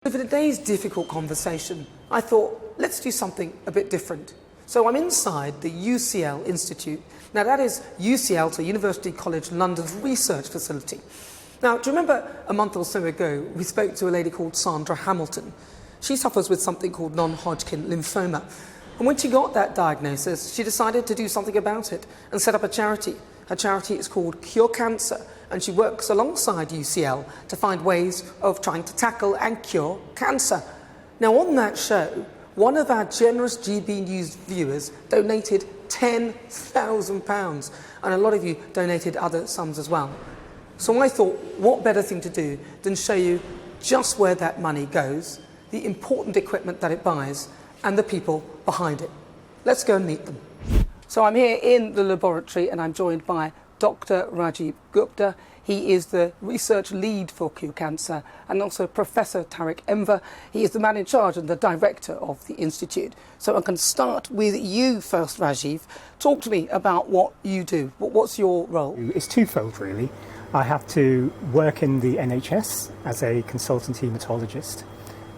For today's difficult conversation, I thought, let's do something a bit different. So I'm inside the UCL Institute. Now that is UCL, so University College London's research facility. Now, do you remember a month or so ago, we spoke to a lady called Sandra Hamilton. She suffers with something called non-Hodgkin lymphoma. And when she got that diagnosis, she decided to do something about it and set up a charity. Her charity is called Cure Cancer, and she works alongside UCL to find ways of trying to tackle and cure cancer. Now, on that show, one of our generous GBNews viewers donated £10,000, and a lot of you donated other sums as well. So I thought, what better thing to do than show you just where that money goes, the important equipment that it buys, and the people behind it. Let's go and meet them. So I'm here in the laboratory and I'm joined by Dr. Rajiv Gupta. He is the research lead for Cure Cancer, and also Professor Tariq Enver. He is the man in charge and the director of the Institute. So I can start with you first, Rajiv. Talk to me about what you do. What's your role? It's twofold, really. I have to work in the NHS as a consultant haematologist,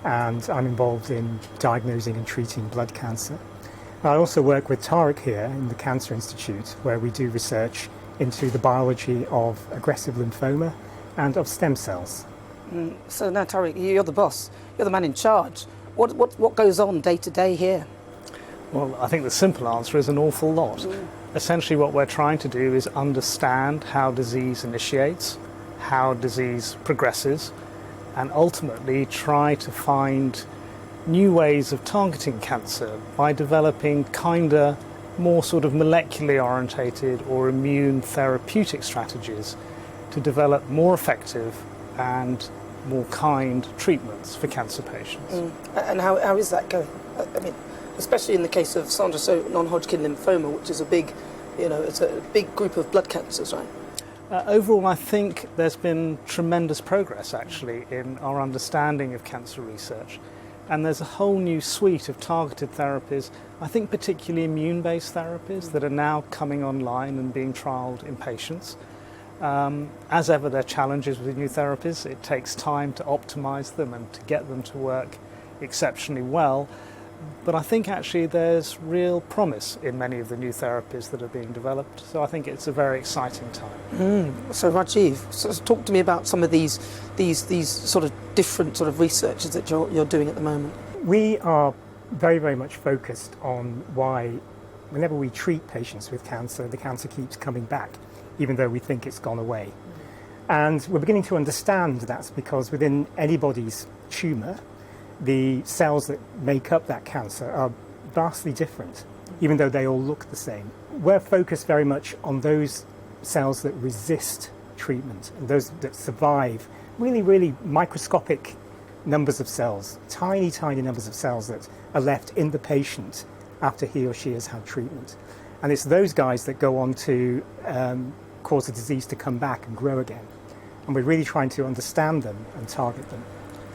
and I'm involved in diagnosing and treating blood cancer. I also work with Tariq here in the Cancer Institute, where we do research into the biology of aggressive lymphoma and of stem cells. So now, Tariq, you're the boss. You're the man in charge. What goes on day to day here? Well, I think the simple answer is an awful lot. Essentially what we're trying to do is understand how disease initiates, how disease progresses, and ultimately try to find new ways of targeting cancer by developing kinder, more sort of molecularly orientated or immune therapeutic strategies to develop more effective and more kind treatments for cancer patients. And how is that going? I mean, especially in the case of Sandra, so non-Hodgkin lymphoma, which is a big, it's a big group of blood cancers, right? Overall, I think there's been tremendous progress, actually, in our understanding of cancer research. And there's a whole new suite of targeted therapies, I think particularly immune-based therapies that are now coming online and being trialled in patients. As ever, there are challenges with new therapies. It takes time to optimize them and to get them to work exceptionally well. But I think actually there's real promise in many of the new therapies that are being developed. So I think it's a very exciting time. So Rajiv, talk to me about some of these sort of different sort of researches that you're doing at the moment. We are very, very much focused on why whenever we treat patients with cancer, the cancer keeps coming back, even though we think it's gone away. And we're beginning to understand that's because within anybody's tumour, the cells that make up that cancer are vastly different, even though they all look the same. We're focused very much on those cells that resist treatment and those that survive really, really microscopic numbers of cells, tiny, tiny numbers of cells that are left in the patient after he or she has had treatment. And it's those guys that go on to cause the disease to come back and grow again. And we're really trying to understand them and target them.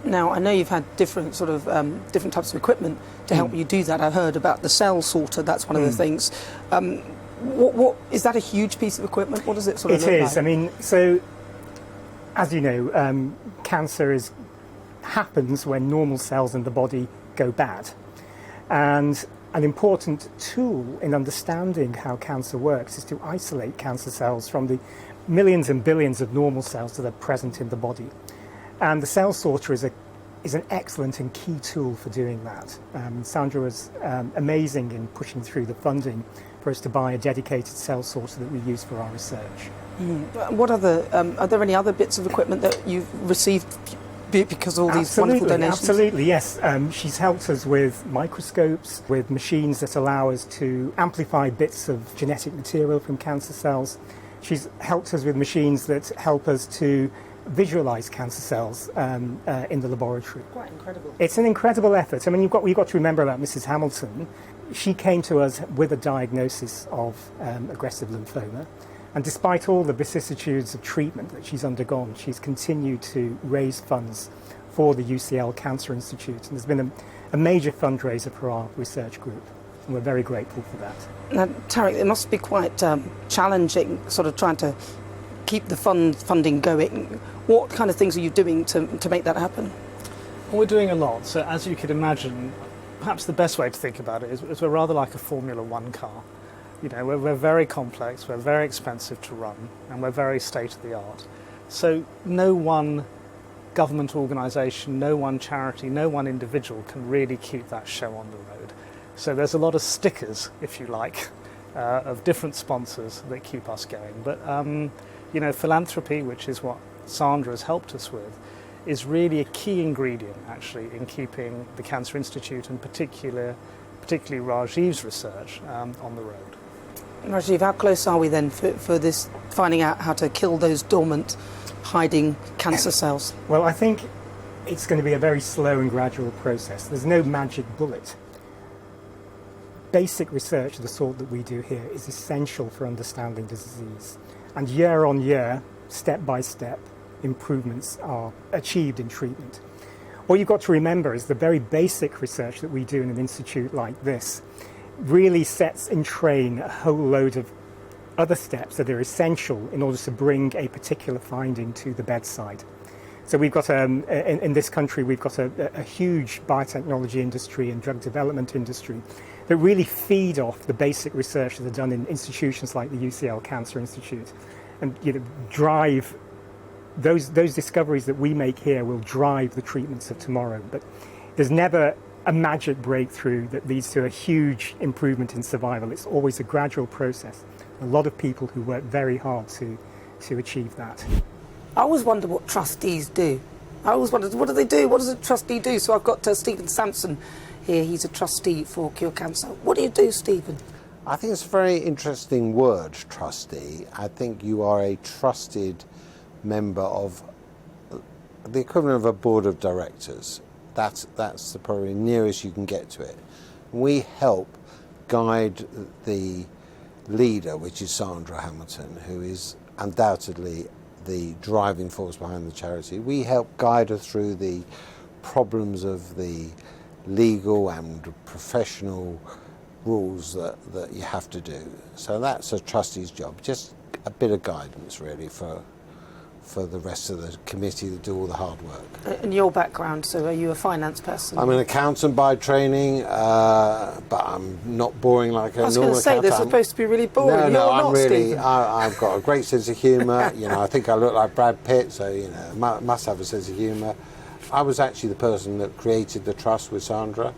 Now, I know you've had different different types of equipment to help you do that. I've heard about the cell sorter. That's one of the things. What is that a huge piece of equipment? What does it sort of look like? It is. I mean, so as you know, cancer happens when normal cells in the body go bad, and an important tool in understanding how cancer works is to isolate cancer cells from the millions and billions of normal cells that are present in the body. And the cell sorter is an excellent and key tool for doing that. Sandra was amazing in pushing through the funding for us to buy a dedicated cell sorter that we use for our research. What other, are there any other bits of equipment that you've received because of all these wonderful donations? Absolutely, yes. She's helped us with microscopes, with machines that allow us to amplify bits of genetic material from cancer cells. She's helped us with machines that help us to visualize cancer cells in the laboratory. Quite incredible. It's an incredible effort. I mean, you've got to remember about Mrs. Hamilton. She came to us with a diagnosis of aggressive lymphoma, and despite all the vicissitudes of treatment that she's undergone, she's continued to raise funds for the UCL Cancer Institute, and there's been a major fundraiser for our research group, and we're very grateful for that. Now, Tariq, it must be quite challenging, sort of trying to keep the funding going. What kind of things are you doing to make that happen? Well, we're doing a lot. So as you could imagine, perhaps the best way to think about it is we're rather like a Formula One car. You know, we're very complex, we're very expensive to run, and we're very state-of-the-art. So no one government organisation, no one charity, no one individual can really keep that show on the road. So there's a lot of stickers, if you like, of different sponsors that keep us going. But, you know, philanthropy, which is what Sandra has helped us with, is really a key ingredient, actually, in keeping the Cancer Institute and particularly Rajiv's research on the road. Rajiv, how close are we then for this, finding out how to kill those dormant, hiding cancer cells? Well, I think it's going to be a very slow and gradual process. There's no magic bullet. Basic research of the sort that we do here is essential for understanding the disease. And year on year, step by step, improvements are achieved in treatment. What you've got to remember is the very basic research that we do in an institute like this really sets in train a whole load of other steps that are essential in order to bring a particular finding to the bedside. So we've got, in this country, we've got a huge biotechnology industry and drug development industry that really feed off the basic research that are done in institutions like the UCL Cancer Institute, and drive those discoveries that we make here will drive the treatments of tomorrow. But there's never a magic breakthrough that leads to a huge improvement in survival. It's always a gradual process. A lot of people who work very hard to achieve that. I always wonder what trustees do. I always wondered, what do they do? What does a trustee do? So I've got Stephen Sampson here. He's a trustee for Cure Cancer. What do you do, Stephen? I think it's a very interesting word, trustee. I think you are a trusted member of the equivalent of a board of directors. That's the probably nearest you can get to it. We help guide the leader, which is Sandra Hamilton, who is undoubtedly the driving force behind the charity. We help guide her through the problems of the legal and professional rules that you have to do. So that's a trustee's job, just a bit of guidance really for the rest of the committee that do all the hard work. And your background, so are you a finance person? I'm an accountant by training, but I'm not boring like a normal accountant. I was going to say, this is supposed to be really boring. No, You're I'm not, really, Stephen. I've got a great sense of humour. I think I look like Brad Pitt, so, must have a sense of humour. I was actually the person that created the trust with Sandra,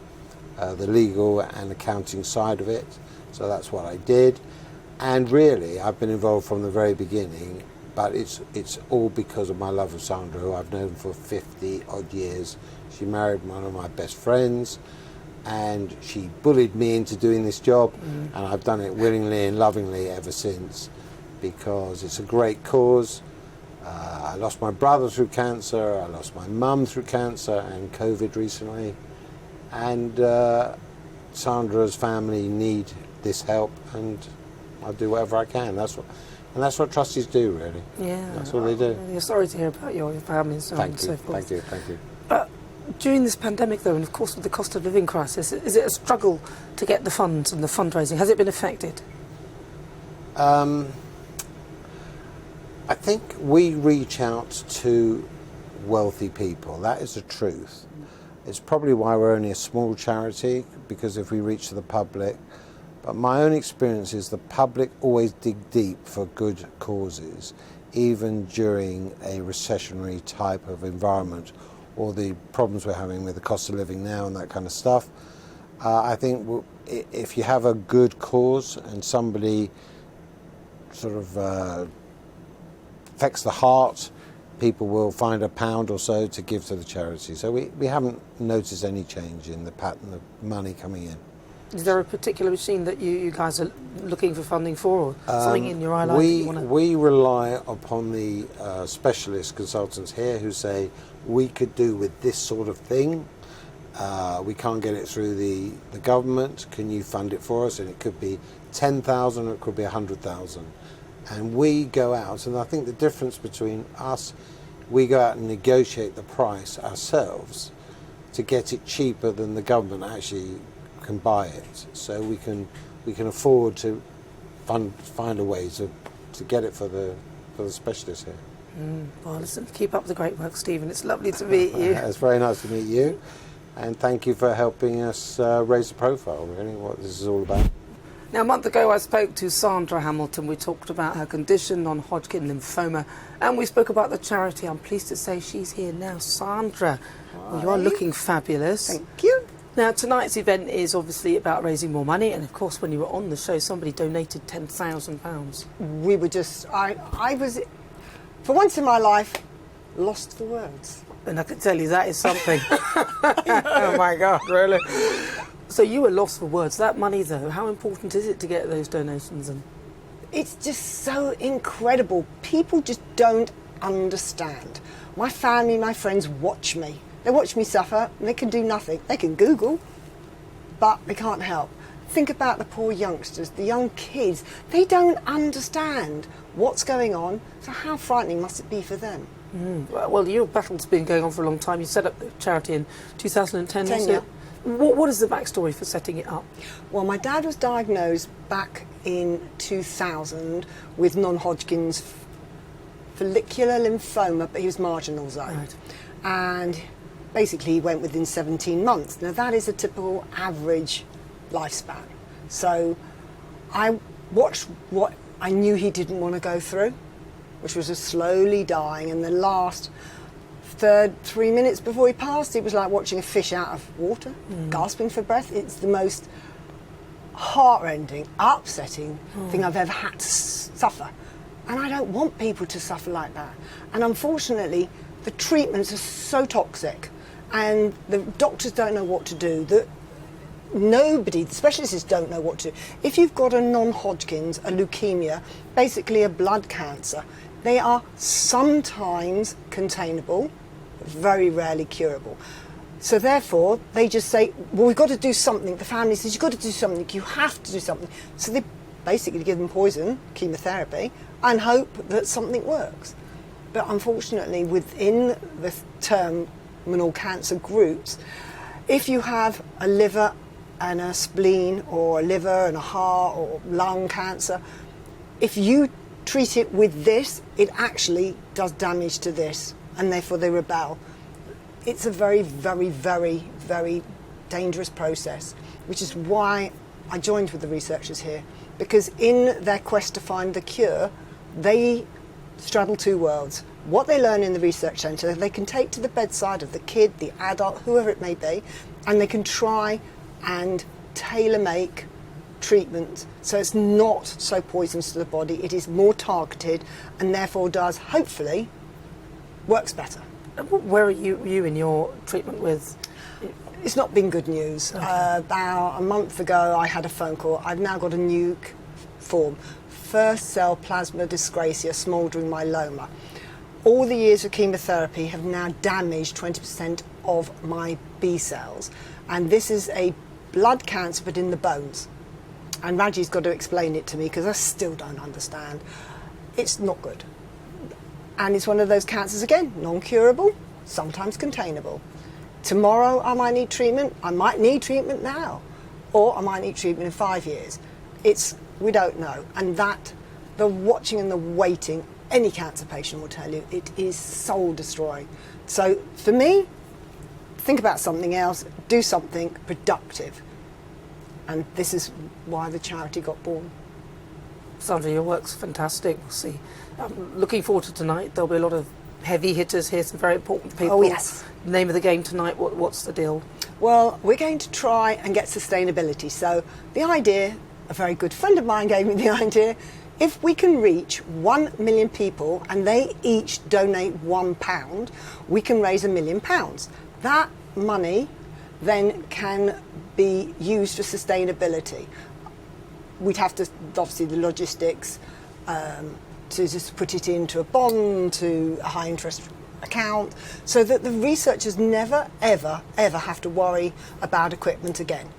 the legal and accounting side of it, so that's what I did. And really, I've been involved from the very beginning, but it's all because of my love of Sandra, who I've known for 50 odd years. She married one of my best friends, and she bullied me into doing this job, and I've done it willingly and lovingly ever since, because it's a great cause. I lost my brother through cancer, I lost my mum through cancer and COVID recently, and Sandra's family need this help, and I'll do whatever I can. That's what trustees do, really. Yeah. That's what they do. You're sorry to hear about your family and so on and so forth. Thank you. During this pandemic, though, and of course with the cost of living crisis, is it a struggle to get the funds and the fundraising? Has it been affected? I think we reach out to wealthy people. That is the truth. It's probably why we're only a small charity, because if we reach to the public. But my own experience is the public always dig deep for good causes, even during a recessionary type of environment, or the problems we're having with the cost of living now and that kind of stuff. I think if you have a good cause and somebody sort of affects the heart, people will find a pound or so to give to the charity. So we haven't noticed any change in the pattern of money coming in. Is there a particular machine that you guys are looking for funding for, or something in your eye line that you want to... We rely upon the specialist consultants here who say, we could do with this sort of thing. We can't get it through the government. Can you fund it for us? And it could be 10,000 or it could be 100,000. And we go out, and I think the difference between us, we go out and negotiate the price ourselves to get it cheaper than the government actually can buy it. So we can afford to find a way to get it for the specialists here. Well, listen, keep up the great work, Stephen. It's lovely to meet you. It's very nice to meet you, and thank you for helping us raise the profile, really, what this is all about. Now, a month ago, I spoke to Sandra Hamilton. We talked about her condition, non-Hodgkin lymphoma, and we spoke about the charity. I'm pleased to say she's here now. Sandra, well, you are looking fabulous. Thank you. Now, tonight's event is obviously about raising more money, and of course, when you were on the show, somebody donated £10,000. We were just, I was, for once in my life, lost for words. And I can tell you that is something. Oh my God, really? So you were lost for words. That money, though, how important is it to get those donations in? It's just so incredible. People just don't understand. My family, my friends watch me. They watch me suffer and they can do nothing. They can Google, but they can't help. Think about the poor youngsters, the young kids. They don't understand what's going on, so how frightening must it be for them? Well, your battle's been going on for a long time. You set up the charity in 2010, was yeah. it? What is the backstory for setting it up? Well, my dad was diagnosed back in 2000 with non-Hodgkin's follicular lymphoma, but he was marginal zone. Right. And basically he went within 17 months. Now that is a typical average lifespan. So I watched what I knew he didn't want to go through, which was a slowly dying, and the last 3 minutes before he passed, it was like watching a fish out of water, gasping for breath. It's the most heart-rending, upsetting thing I've ever had to suffer. And I don't want people to suffer like that. And unfortunately, the treatments are so toxic, and the doctors don't know what to do. The specialists don't know what to do. If you've got a non-Hodgkin's, a leukemia, basically a blood cancer, they are sometimes containable, very rarely curable. So therefore, they just say, well, we've got to do something. The family says, you've got to do something, you have to do something. So they basically give them poison, chemotherapy, and hope that something works. But unfortunately, within the terminal cancer groups, if you have a liver and a spleen, or a liver and a heart, or lung cancer, if you treat it with this, it actually does damage to this, and therefore they rebel. It's a very, very, very, very dangerous process, which is why I joined with the researchers here, because in their quest to find the cure, they straddle two worlds. What they learn in the research centre, they can take to the bedside of the kid, the adult, whoever it may be, and they can try and tailor-make treatment so it's not so poisonous to the body, it is more targeted, and therefore does, hopefully, works better. Where are you in your treatment with? It's not been good news. Okay. About a month ago, I had a phone call. I've now got a new form. First cell plasma dyscrasia, smouldering myeloma. All the years of chemotherapy have now damaged 20% of my B cells. And this is a blood cancer, but in the bones. And Raji's got to explain it to me, because I still don't understand. It's not good. And it's one of those cancers, again, non-curable, sometimes containable. Tomorrow I might need treatment. I might need treatment now. Or I might need treatment in 5 years. We don't know. And that, the watching and the waiting, any cancer patient will tell you, it is soul destroying. So for me, think about something else, do something productive. And this is why the charity got born. Sandra, your work's fantastic. We'll see. I'm looking forward to tonight. There'll be a lot of heavy hitters here, some very important people. Oh, yes. Name of the game tonight, what's the deal? Well, we're going to try and get sustainability. So the idea, a very good friend of mine gave me the idea, if we can reach 1 million people and they each donate £1, we can raise £1 million. That money then can be used for sustainability. We'd have to, obviously, the logistics, to just put it into a bond, to a high interest account, so that the researchers never, ever, ever have to worry about equipment again.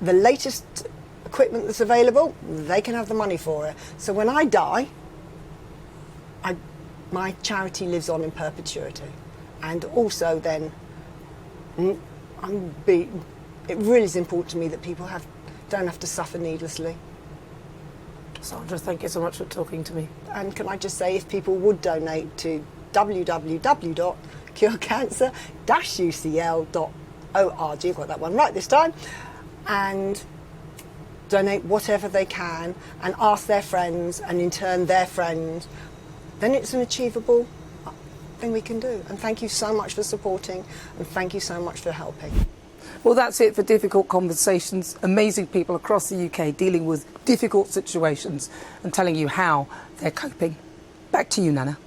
The latest equipment that's available, they can have the money for it. So when I die, my charity lives on in perpetuity. And also then, it really is important to me that people don't have to suffer needlessly. Sandra, thank you so much for talking to me. And can I just say, if people would donate to www.curecancer-ucl.org, I've got that one right this time, and donate whatever they can and ask their friends and in turn their friends, then it's an achievable thing we can do. And thank you so much for supporting, and thank you so much for helping. Well, that's it for Difficult Conversations. Amazing people across the UK dealing with difficult situations and telling you how they're coping. Back to you, Nana.